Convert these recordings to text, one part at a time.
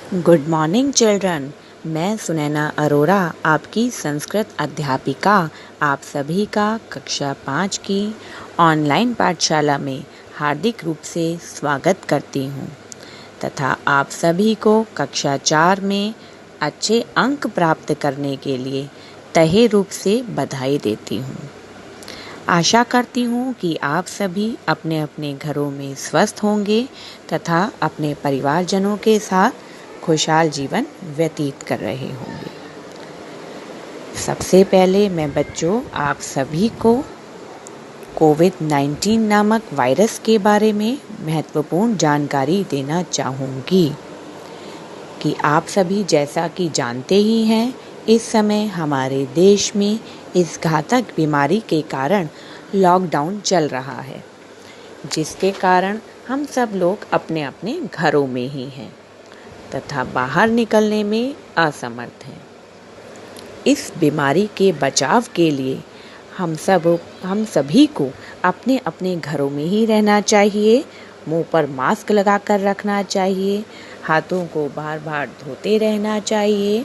Good morning children. मैं सुनैना अरोरा, आपकी संस्कृत अध्यापिका, आप सभी का कक्षा 5 की ऑनलाइन पाठशाला में हार्दिक रूप से स्वागत करती हूँ तथा आप सभी को कक्षा 4 में अच्छे अंक प्राप्त करने के लिए तहे रूप से बधाई देती हूँ। आशा करती हूँ कि आप सभी अपने अपने घरों में स्वस्थ होंगे तथा अपने परिवारजनों के साथ खुशहाल जीवन व्यतीत कर रहे होंगे। सबसे पहले मैं बच्चों आप सभी को कोविड-19 नामक वायरस के बारे में महत्वपूर्ण जानकारी देना चाहूँगी कि आप सभी जैसा कि जानते ही हैं, इस समय हमारे देश में इस घातक बीमारी के कारण लॉकडाउन चल रहा है, जिसके कारण हम सब लोग अपने अपने घरों में ही हैं तथा बाहर निकलने में असमर्थ हैं। इस बीमारी के बचाव के लिए हम सभी को अपने अपने घरों में ही रहना चाहिए, मुंह पर मास्क लगाकर रखना चाहिए, हाथों को बार बार धोते रहना चाहिए,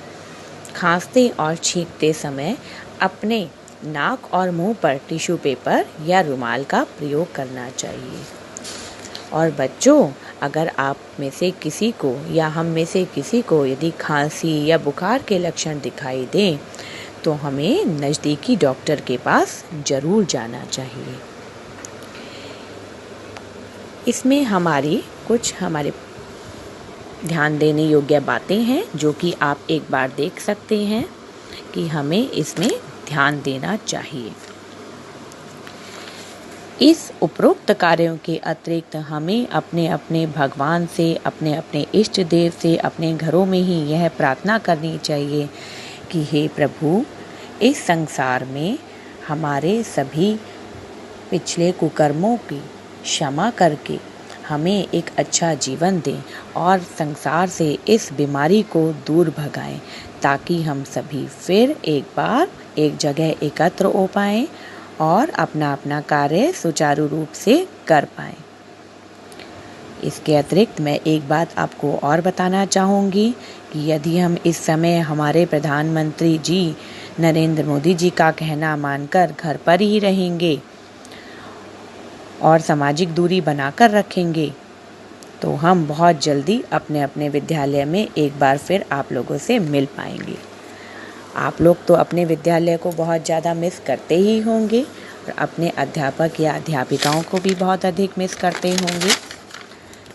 खांसते और छींकते समय अपने नाक और मुंह पर टिश्यू पेपर या रुमाल का प्रयोग करना चाहिए। और बच्चों, अगर आप में से किसी को या हम में से किसी को यदि खांसी या बुखार के लक्षण दिखाई दें तो हमें नज़दीकी डॉक्टर के पास ज़रूर जाना चाहिए। इसमें हमारे ध्यान देने योग्य बातें हैं जो कि आप एक बार देख सकते हैं कि हमें इसमें ध्यान देना चाहिए। इस उपरोक्त कार्यों के अतिरिक्त हमें अपने अपने भगवान से, अपने अपने इष्ट देव से अपने घरों में ही यह प्रार्थना करनी चाहिए कि हे प्रभु, इस संसार में हमारे सभी पिछले कुकर्मों की क्षमा करके हमें एक अच्छा जीवन दें और संसार से इस बीमारी को दूर भगाएं, ताकि हम सभी फिर एक बार एक जगह एकत्र हो पाएं और अपना अपना कार्य सुचारू रूप से कर पाएं। इसके अतिरिक्त मैं एक बात आपको और बताना चाहूँगी कि यदि हम इस समय हमारे प्रधानमंत्री जी नरेंद्र मोदी जी का कहना मानकर घर पर ही रहेंगे और सामाजिक दूरी बनाकर रखेंगे तो हम बहुत जल्दी अपने अपने विद्यालय में एक बार फिर आप लोगों से मिल पाएंगे। आप लोग तो अपने विद्यालय को बहुत ज़्यादा मिस करते ही होंगे और अपने अध्यापक या अध्यापिकाओं को भी बहुत अधिक मिस करते होंगे।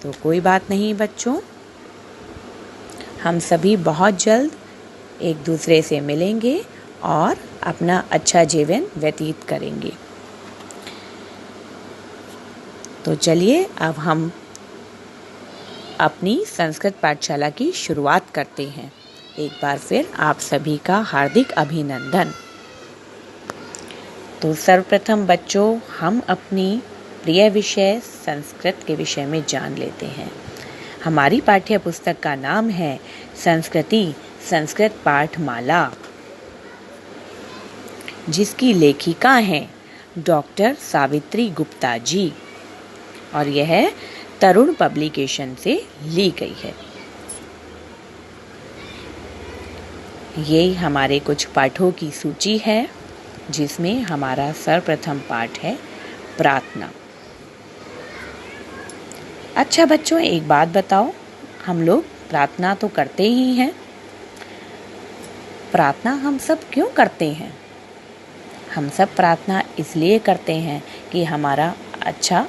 तो कोई बात नहीं बच्चों, हम सभी बहुत जल्द एक दूसरे से मिलेंगे और अपना अच्छा जीवन व्यतीत करेंगे। तो चलिए अब हम अपनी संस्कृत पाठशाला की शुरुआत करते हैं। एक बार फिर आप सभी का हार्दिक अभिनंदन। तो सर्वप्रथम बच्चों, हम अपनी प्रिय विषय संस्कृत के विषय में जान लेते हैं। हमारी पाठ्य पुस्तक का नाम है संस्कृति संस्कृत पाठमाला, जिसकी लेखिका हैं डॉक्टर सावित्री गुप्ता जी और यह तरुण पब्लिकेशन से ली गई है। ये हमारे कुछ पाठों की सूची है, जिसमें हमारा सर्वप्रथम पाठ है प्रार्थना। अच्छा बच्चों, एक बात बताओ, हम लोग प्रार्थना तो करते ही हैं, प्रार्थना हम सब क्यों करते हैं? हम सब प्रार्थना इसलिए करते हैं कि हमारा अच्छा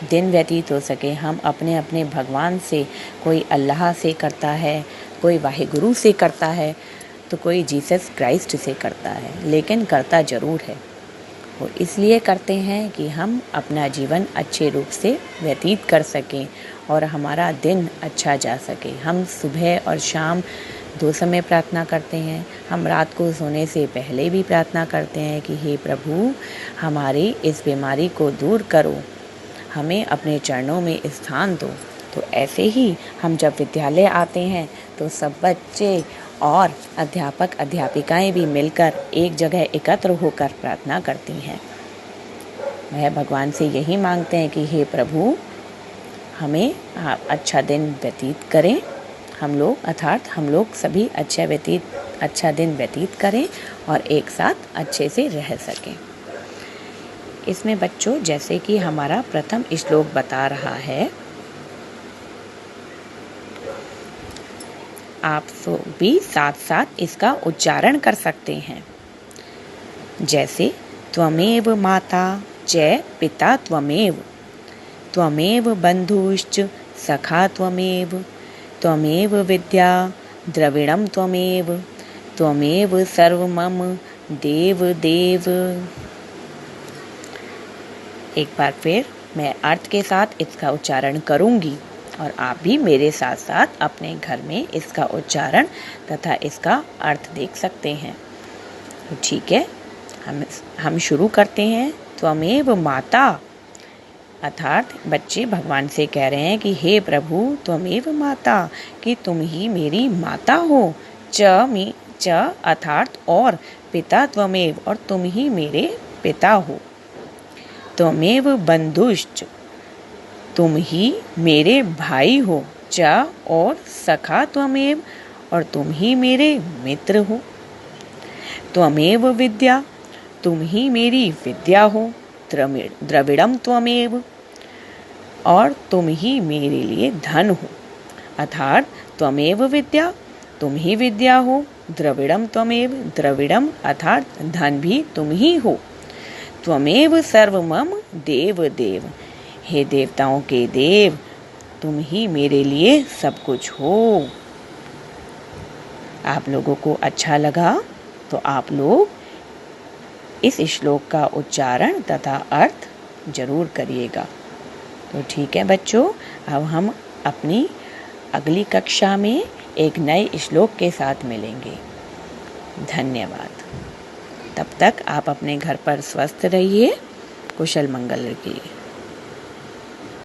दिन व्यतीत हो सके। हम अपने अपने भगवान से, कोई अल्लाह से करता है, कोई वाहिगुरु से करता है, तो कोई जीसस क्राइस्ट से करता है, लेकिन करता ज़रूर है। वो इसलिए करते हैं कि हम अपना जीवन अच्छे रूप से व्यतीत कर सकें और हमारा दिन अच्छा जा सके। हम सुबह और शाम 2 समय प्रार्थना करते हैं। हम रात को सोने से पहले भी प्रार्थना करते हैं कि हे प्रभु, हमारी इस बीमारी को दूर करो, हमें अपने चरणों में स्थान दो। तो ऐसे ही हम जब विद्यालय आते हैं तो सब बच्चे और अध्यापक अध्यापिकाएं भी मिलकर एक जगह एकत्र होकर प्रार्थना करती हैं। वह भगवान से यही मांगते हैं कि हे प्रभु, हमें अच्छा दिन व्यतीत करें हम लोग सभी अच्छा दिन व्यतीत करें और एक साथ अच्छे से रह सकें। इसमें बच्चों, जैसे कि हमारा प्रथम श्लोक बता रहा है, आप भी साथ साथ इसका उच्चारण कर सकते हैं। जैसे त्वमेव माता च पिता त्वमेव, त्वमेव बन्धुश्च सखा त्वमेव, त्वमेव विद्या द्रविणं त्वमेव, त्वमेव सर्वमम देव देव। एक बार फिर मैं अर्थ के साथ इसका उच्चारण करूंगी और आप भी मेरे साथ साथ अपने घर में इसका उच्चारण तथा इसका अर्थ देख सकते हैं। तो ठीक है, हम शुरू करते हैं। त्वमेव माता, अर्थात बच्चे भगवान से कह रहे हैं कि हे प्रभु त्वमेव माता, कि तुम ही मेरी माता हो। च अर्थात और, पिता त्वमेव, और तुम ही मेरे पिता हो। त्वमेव बन्धुश्च, तुम ही मेरे भाई हो। च और सखा त्वमेव, और तुम ही मेरे मित्र हो। त्वमेव विद्या, तुम ही मेरी विद्या हो। द्रविड़म त्वमेव, और तुम ही मेरे लिए धन हो। अर्थात त्वमेव विद्या, तुम ही विद्या हो। द्रविड़म त्वमेव, द्रविड़म अर्थात धन भी तुम ही हो। त्वमेव सर्वमम देव देव, हे देवताओं के देव, तुम ही मेरे लिए सब कुछ हो। आप लोगों को अच्छा लगा तो आप लोग इस श्लोक का उच्चारण तथा अर्थ जरूर करिएगा। तो ठीक है बच्चों, अब हम अपनी अगली कक्षा में एक नए श्लोक के साथ मिलेंगे। धन्यवाद। तब तक आप अपने घर पर स्वस्थ रहिए। कुशल मंगल रखिए।